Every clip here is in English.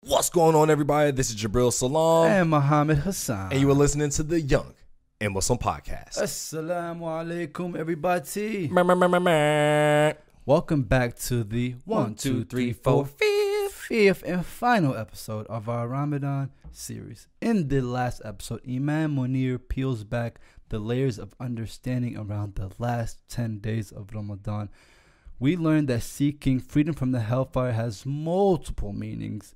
What's going on, everybody? This is Jabril Salam. And Muhammad Hassan. And you are listening to the Young and Muslim Podcast. Asalaamu Alakum, everybody. Meh. Welcome back to the 1, 2, 3, 4, fifth and final episode of our Ramadan series. In the last episode, Imam Munir peels back the layers of understanding around the last 10 days of Ramadan. We learned that seeking freedom from the hellfire has multiple meanings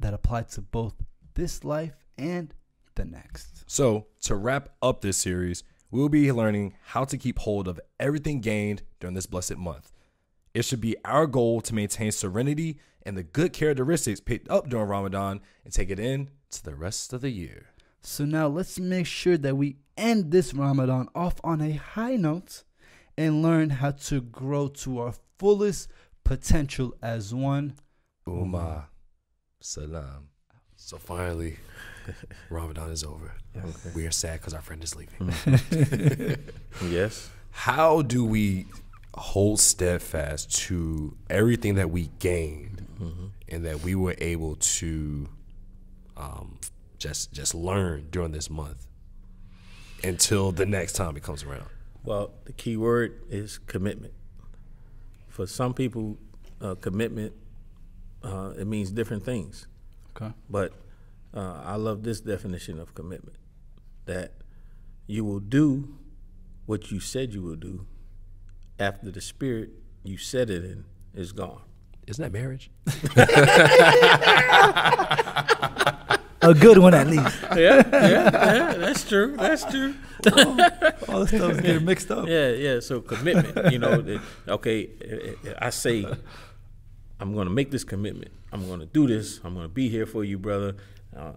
that apply to both this life and the next. So, to wrap up this series, we will be learning how to keep hold of everything gained during this blessed month. It should be our goal to maintain serenity and the good characteristics picked up during Ramadan and take it in to the rest of the year. So now let's make sure that we end this Ramadan off on a high note and learn how to grow to our fullest potential as one Ummah. Salam. So finally, Ramadan is over. Yes. We are sad because our friend is leaving. Yes. How do we hold steadfast to everything that we gained and that we were able to just learn during this month until the next time it comes around? Well, the key word is commitment. For some people, commitment, it means different things. Okay. But I love this definition of commitment, that you will do what you said you will do after the spirit you said it in is gone. Isn't that marriage? A good one at least. Yeah, that's true. That's true. All the stuff's getting mixed up. Yeah. So commitment, I say, I'm going to make this commitment. I'm going to do this. I'm going to be here for you, brother. And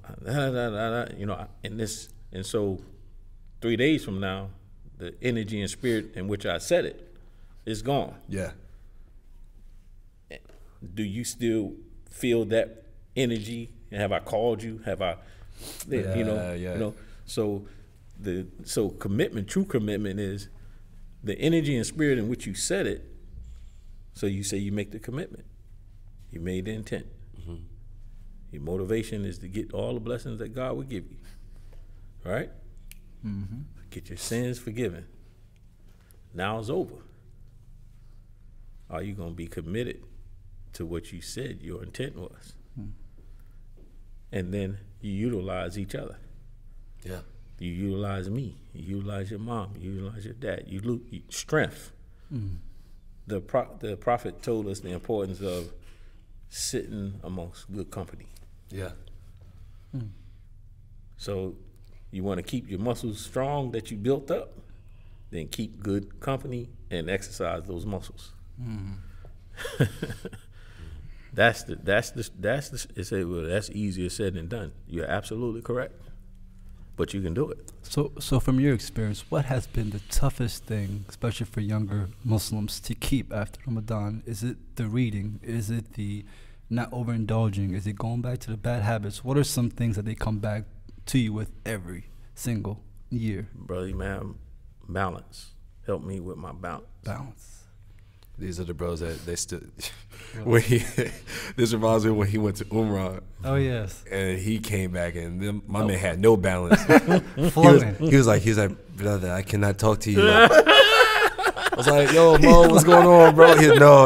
so 3 days from now, the energy and spirit in which I said it is gone. Yeah. Do you still feel that energy? Have I called you? Have I, So commitment, true commitment is the energy and spirit in which you said it. So you say you make the commitment. You made the intent. Mm-hmm. Your motivation is to get all the blessings that God will give you. Right? Mm-hmm. Get your sins forgiven. Now it's over. Are you going to be committed to what you said your intent was? And then you utilize each other. Yeah. You utilize me. You utilize your mom. You utilize your dad. Strength. Mm. The prophet told us the importance of sitting amongst good company. Yeah. Mm. So you want to keep your muscles strong that you built up, then keep good company and exercise those muscles. Mm. That's easier said than done. You're absolutely correct, but you can do it. So from your experience, what has been the toughest thing, especially for younger Muslims, to keep after Ramadan? Is it the reading? Is it the not overindulging? Is it going back to the bad habits? What are some things that they come back to you with every single year? Brother, man, balance. Help me with my balance. Balance. These are the bros that they still. This reminds me when he went to Umrah. Oh yes. And he came back and my man had no balance. Floating. He was like, brother, I cannot talk to you. I was like, yo, Mo, what's going on, bro?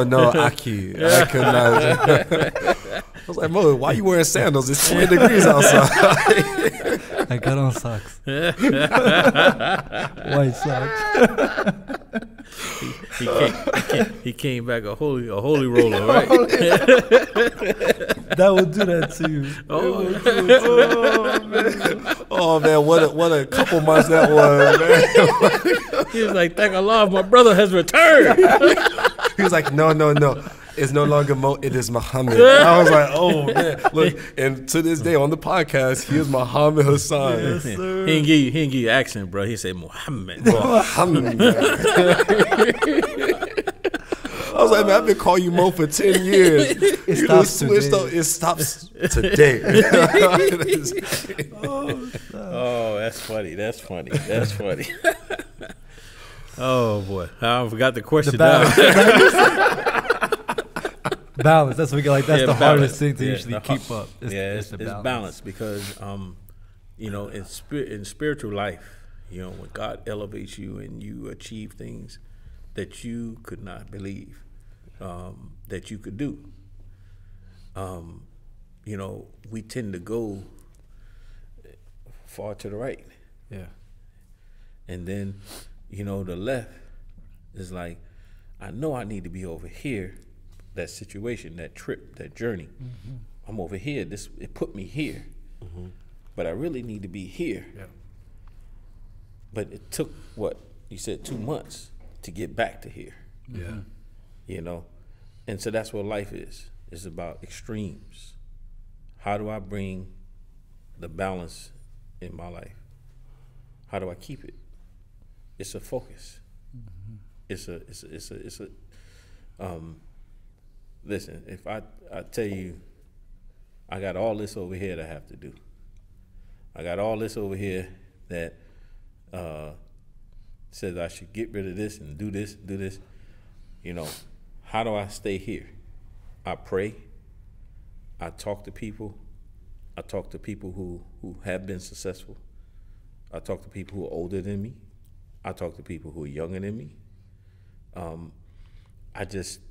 No, Aki, I could not. I was like, Mo, why you wearing sandals? It's 20 degrees outside. I got on socks. White socks. He came back a holy roller, right? That would do that to you. Oh man, what a couple months that was, man. He was like, thank Allah, my brother has returned. He was like, no. It's no longer Mo, it is Muhammad. I was like, oh man. Look, and to this day on the podcast, he is Muhammad Hassan. Yes, sir. He didn't give you accent, bro. He said Muhammad. Muhammad. I was like, man, I've been calling you Mo for 10 years. It You stops just switched today. up. It stops today. Oh, that's funny. Oh boy, I forgot the question now. Balance. That's what we get. Like that's the balance. hardest thing to Yeah, usually keep up. It's the balance because, you know, in spiritual life, you know, when God elevates you and you achieve things that you could not believe that you could do, you know, we tend to go far to the right. Yeah. And then, you know, the left is like, I know I need to be over here, that situation, that trip, that journey. Mm-hmm. I'm over here. It put me here. Mm-hmm. But I really need to be here. Yeah. But it took, what, you said 2 months to get back to here. Yeah. You know? And so that's what life is. It's about extremes. How do I bring the balance in my life? How do I keep it? It's a focus. Mm-hmm. It's a listen, if I tell you I got all this over here that I have to do. I got all this over here that says I should get rid of this and do this. You know, how do I stay here? I pray. I talk to people. I talk to people who have been successful. I talk to people who are older than me. I talk to people who are younger than me. I just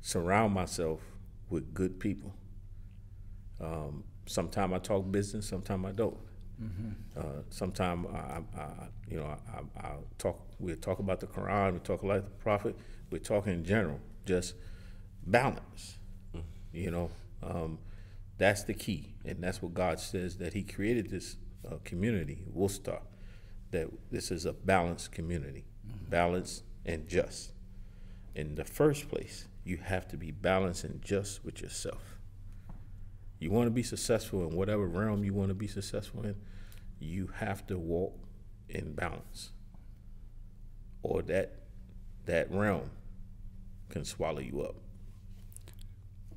surround myself with good people. Sometimes I talk business, sometimes I don't. Mm-hmm. Sometimes we'll talk about the Quran, we talk about the Prophet, we talk in general, just balance. Mm-hmm. You know, that's the key, and that's what God says, that He created this community, Worcester, that this is a balanced community, mm-hmm. balanced and just. In the first place, you have to be balanced and just with yourself. You want to be successful in whatever realm you want to be successful in, you have to walk in balance, or that realm can swallow you up.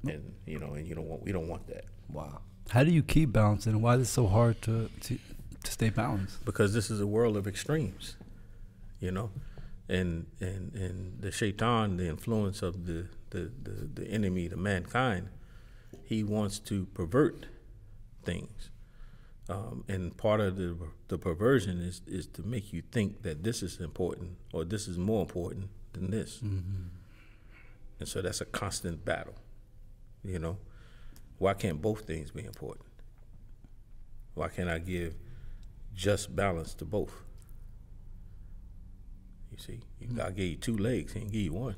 And you know, we don't want that. Wow. How do you keep balance, and why is it so hard to stay balanced? Because this is a world of extremes, you know, and the shaitan, the influence of the enemy, the mankind, he wants to pervert things, and part of the perversion is to make you think that this is important or this is more important than this. Mm-hmm. And so that's a constant battle. You know, why can't both things be important? Why can't I give just balance to both? You see, God gave you 2 legs, He didn't give you one.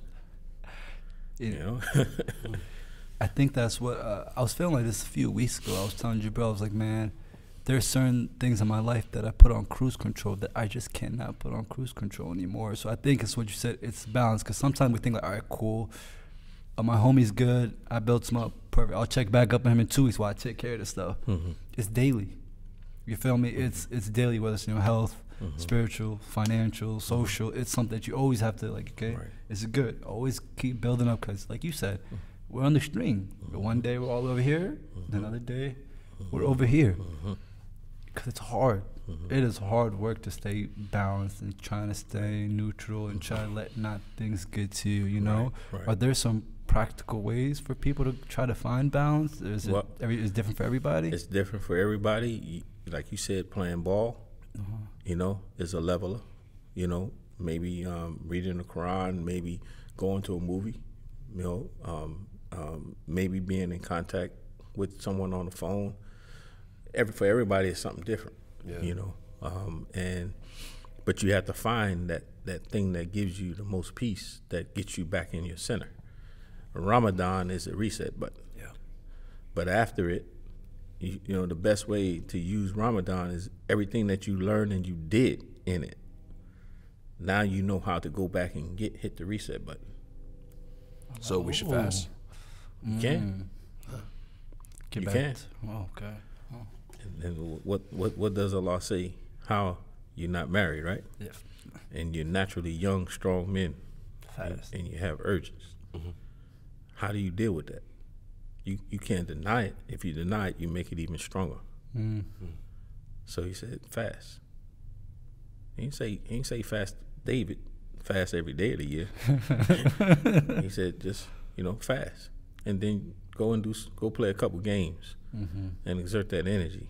You know? I think that's what I was feeling like this a few weeks ago. I was telling you, bro, I was like, man, there's certain things in my life that I put on cruise control that I just cannot put on cruise control anymore. So I think it's what you said, it's balance, because sometimes we think like, all right, cool, my homie's good, I built him up, perfect, I'll check back up on him in 2 weeks while I take care of this stuff. Mm-hmm. It's daily. You feel me? Mm-hmm. It's daily, whether it's, you know, health, mm-hmm. spiritual, financial, social. Mm-hmm. It's something that you always have to, like, okay, right. It's good. Always keep building up, because like you said, mm-hmm. we're on the string. Mm-hmm. One day we're all over here, mm-hmm. another day we're over here. Because it's hard. Mm-hmm. It is hard work to stay balanced and trying to stay neutral and try to let not things get to you, you know? Right. Are there some practical ways for people to try to find balance? Is it different for everybody? It's different for everybody. Like you said, playing ball, you know, is a leveler. You know, maybe reading the Quran, maybe going to a movie, you know, maybe being in contact with someone on the phone. For everybody, it's something different, you know. But you have to find that thing that gives you the most peace, that gets you back in your center. Ramadan is a reset button. Yeah. But after it, you know, the best way to use Ramadan is everything that you learned and you did in it. Now you know how to go back and hit the reset button. So we should fast. You can. Get you back. Can. Oh, okay. Oh. And what does Allah say? How you're not married, right? Yeah. And you're naturally young, strong men. Fast. And you have urges. Mm-hmm. How do you deal with that? You can't deny it. If you deny it, you make it even stronger. Mm-hmm. So he said, fast. He didn't say fast David, fast every day of the year. He said, just fast, and then go play a couple games and exert that energy,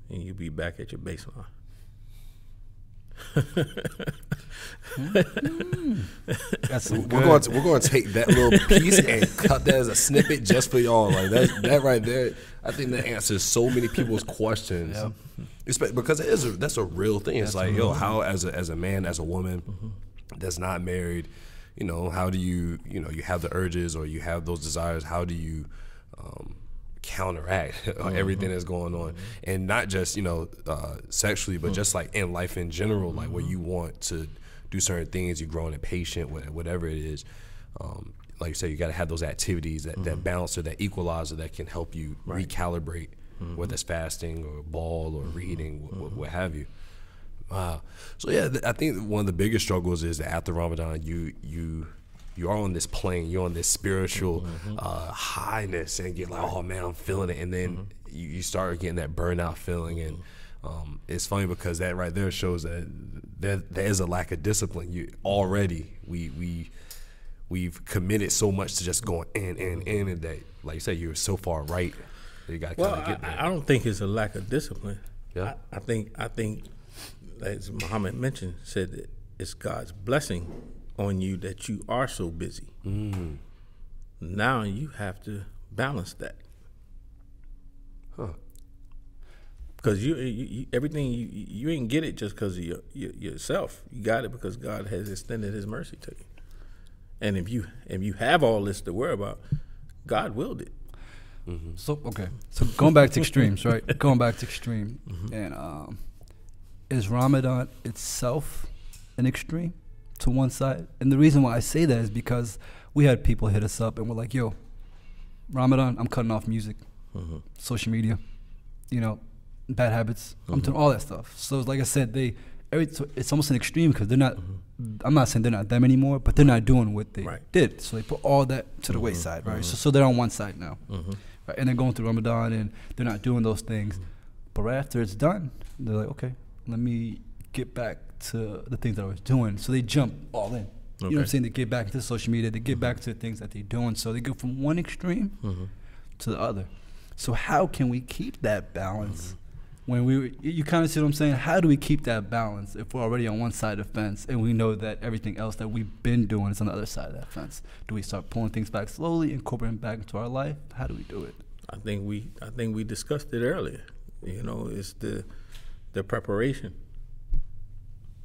and you'll be back at your baseline. That's We're going to take that little piece and cut that as a snippet just for y'all. Like that right there, I think that answers so many people's questions. Yep. Because that's a real thing. It's like, how as a man, as a woman that's not married, how do you have the urges or you have those desires? How do you counteract everything that's going on, and not just sexually, but just like in life in general, like where you want to do certain things, you're growing impatient, whatever it is. Like you said, you got to have those activities, that balancer, that equalizer that can help you recalibrate, whether it's fasting or ball or reading, what have you. Wow. So yeah, I think one of the biggest struggles is that after Ramadan, you are on this plane, you're on this spiritual highness, and get like, oh man, I'm feeling it, and then you start getting that burnout feeling, and it's funny because that right there shows that there is a lack of discipline. We've committed so much to just going in, and that, like you said, you're so far right. You got to kind of get there. I don't think it's a lack of discipline. Yeah. I think, as Muhammad mentioned, said that it's God's blessing on you that you are so busy. Now you have to balance that. Because you everything you ain't get it just because of yourself. You got it because God has extended His mercy to you. And if you have all this to worry about, God willed it. So going back to extremes, right? Going back to extreme, and is Ramadan itself an extreme to one side? And the reason why I say that is because we had people hit us up and we're like, yo, Ramadan, I'm cutting off music, social media, bad habits. I'm doing all that stuff. So like I said, it's almost an extreme because they're not, I'm not saying they're not them anymore, but they're not doing what they did. So they put all that to the wayside, right? So they're on one side now, right? And they're going through Ramadan and they're not doing those things. But right after it's done, they're like, okay, let me get back to the things that I was doing. So they jump all in. You know what I'm saying? They get back into social media. They get back to the things that they're doing. So they go from one extreme to the other. So how can we keep that balance when you kind of see what I'm saying? How do we keep that balance if we're already on one side of the fence and we know that everything else that we've been doing is on the other side of that fence? Do we start pulling things back slowly, incorporating back into our life? How do we do it? I think we discussed it earlier. It's the preparation.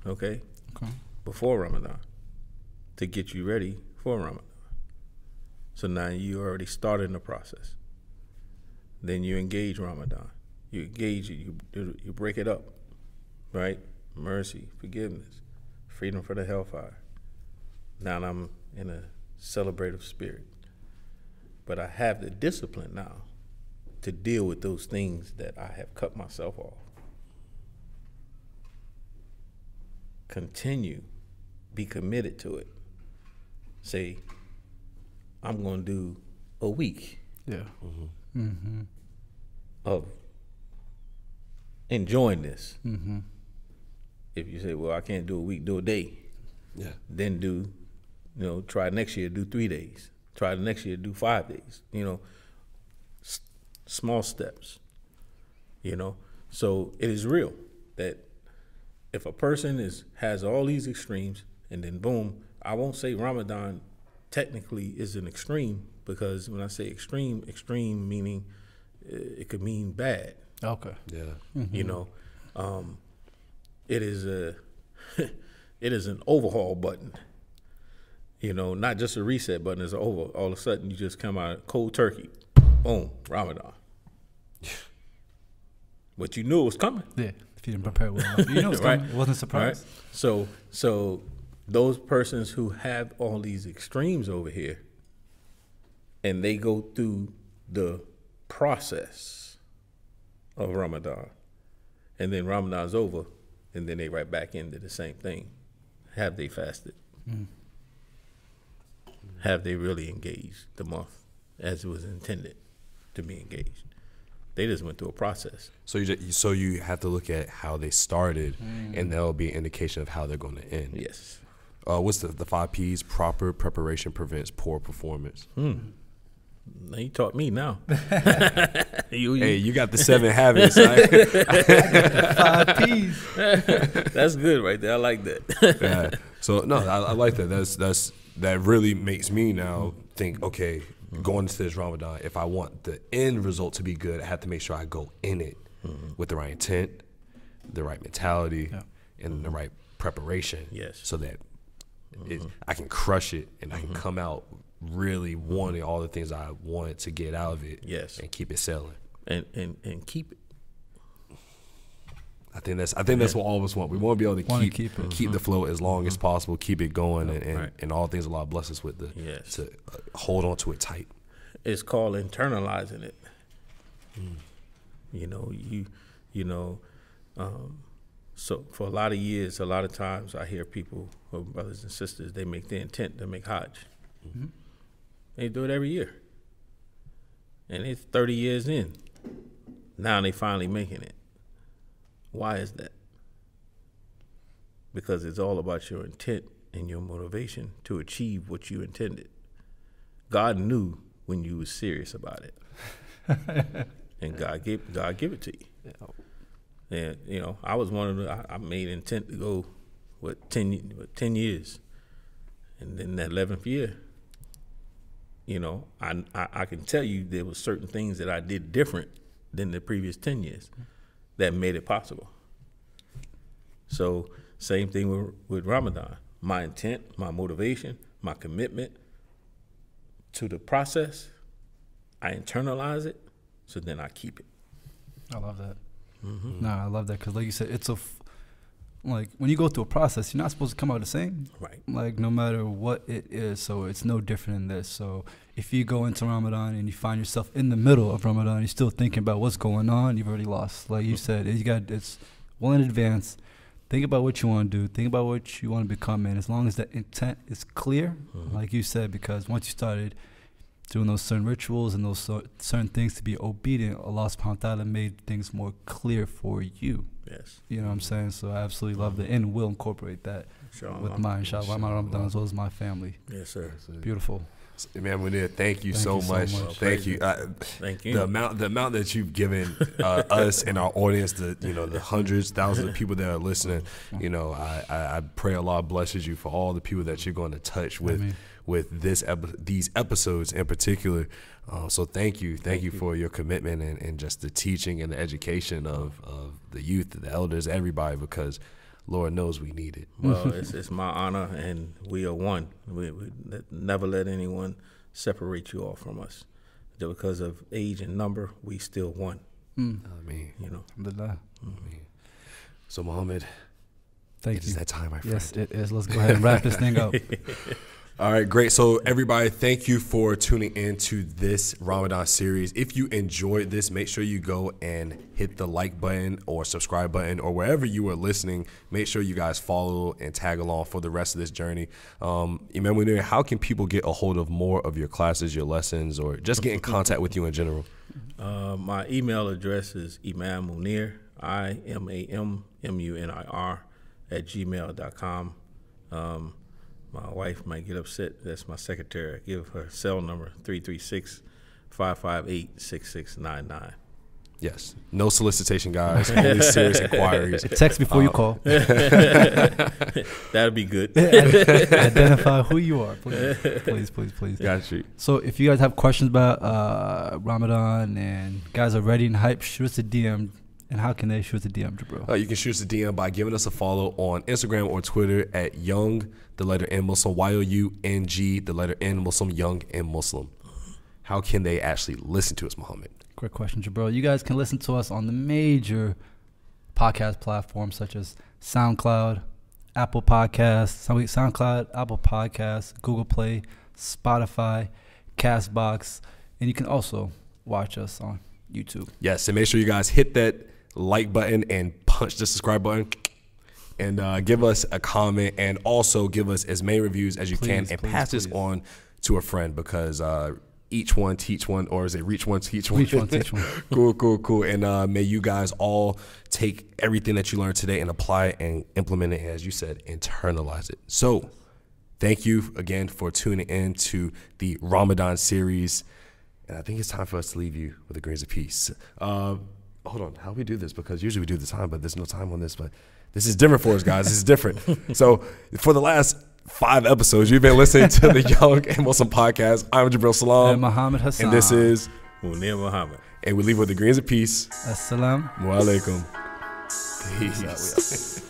Okay. Before Ramadan, to get you ready for Ramadan. So now you already started in the process. Then you engage Ramadan. You engage it. You break it up, right? Mercy, forgiveness, freedom from the hellfire. Now I'm in a celebrative spirit, but I have the discipline now to deal with those things that I have cut myself off. Continue, be committed to it. Say, I'm going to do a week of enjoying this. If you say, well, I can't do a week, do a day. Yeah. Then try next year, do 3 days. Try the next year, do 5 days. Small steps. So it is real that if a person has all these extremes and then boom, I won't say Ramadan technically is an extreme, because when I say extreme meaning it could mean bad. Okay. Yeah. It is it is an overhaul button. Not just a reset button. It's all of a sudden you just come out cold turkey. Boom, Ramadan. But you knew it was coming. Yeah. If you didn't prepare well enough. You know it was coming. It wasn't a surprise. Right? So those persons who have all these extremes over here, and they go through the process of Ramadan, and then Ramadan's over, and then they right back into the same thing. Have they fasted? Have they really engaged the month as it was intended to be engaged? They just went through a process. So you have to look at how they started, and that'll be an indication of how they're going to end. Yes. what's the 5 P's? Proper preparation prevents poor performance. Now you taught me now. Hey, you got the 7 habits. Right? 5 P's. That's good right there. I like that. Yeah. So no, I like that. That really makes me now think, okay, going into this Ramadan, if I want the end result to be good, I have to make sure I go in it with the right intent, the right mentality, and the right preparation. Yes. So that I can crush it and I can come out really wanting all the things I wanted to get out of it. Yes. And keep it selling. And keep it. I think that's what all of us want. We want to be able to keep the flow as long as possible, keep it going, and all things Allah bless us with to hold on to it tight. It's called internalizing it. So for a lot of years, a lot of times I hear people, or brothers and sisters, they make the intent to make Hajj. They do it every year. And it's 30 years in. Now they finally making it. Why is that? Because it's all about your intent and your motivation to achieve what you intended. God knew when you was serious about it. And God give it to you. And I was one of I made intent to go 10 years. And then that 11th year, I can tell you there was certain things that I did different than the previous 10 years that made it possible. So same thing with Ramadan. My intent, my motivation, my commitment to the process, I internalize it, so then I keep it. I love that. I love that because, like you said, it's like when you go through a process, you're not supposed to come out the same. Right. Like no matter what it is, so it's no different in this. So if you go into Ramadan and you find yourself in the middle of Ramadan, you're still thinking about what's going on, you've already lost. Like you said, it's well in advance. Think about what you want to do. Think about what you want to become, and as long as that intent is clear, like you said, because once you started doing those certain rituals and those certain things to be obedient, Allah subhanahu wa ta'ala made things more clear for you. Yes. You know what I'm saying? So I absolutely love that and will incorporate that with my inshallah, my Ramadan as well as my family. Yes, sir. Beautiful. Man, Munir, thank you so much. Thank you. Thank you. The amount that you've given us and our audience, the hundreds, thousands of people that are listening, I pray Allah blesses you for all the people that you're going to touch with these episodes in particular. So thank you for your commitment and just the teaching and the education of the youth, the elders, everybody, because Lord knows we need it. Well, it's my honor, and we are one. We never let anyone separate you all from us. Because of age and number, we still one. I mean, Alhamdulillah. So Muhammad, Thank it you. is that time, my friend. Yes, it is. Let's go ahead and wrap this thing up. All right, great. So everybody, thank you for tuning in to this Ramadan series. If you enjoyed this, make sure you go and hit the like button or subscribe button, or wherever you are listening. Make sure you guys follow and tag along for the rest of this journey. Imam Munir, how can people get a hold of more of your classes, your lessons, or just get in contact with you in general? My email address is Imam Munir, IMAMMUNIR @gmail.com. My wife might get upset. That's my secretary. I give her cell number 336-558-6699. Yes. No solicitation, guys. Only serious inquiries. Text before you call. That'd be good. Identify who you are, please. Got you. So if you guys have questions about Ramadan and guys are ready and hyped, shoot us a DM. And how can they shoot us a DM, Jabril? You can shoot us a DM by giving us a follow on Instagram or Twitter at Young, the letter N Muslim, YOUNG, the letter N Muslim, Young and Muslim. How can they actually listen to us, Muhammad? Great question, Jabril. You guys can listen to us on the major podcast platforms such as SoundCloud, Apple Podcasts, SoundCloud, Apple Podcasts, Google Play, Spotify, Castbox, and you can also watch us on YouTube. Yes, and make sure you guys hit that like button and punch the subscribe button and give us a comment, and also give us as many reviews as you can, and pass this on to a friend, because each one teach one, or is it reach one teach one? Reach one teach one. Cool. And may you guys all take everything that you learned today and apply it and implement it, as you said, internalize it. So Thank you again for tuning in to the Ramadan series. And I think it's time for us to leave you with the grains of peace. Hold on, how do we do this? Because usually we do the time, but there's no time on this. But this is different for us, guys. This is different. So for the last 5 episodes, you've been listening to the Young and Muslim podcast. I'm Jabril Salam. And Muhammad Hassan. And this is Munir Muhammad. And we leave with the grains of peace. Asalaamu Alakum. Peace.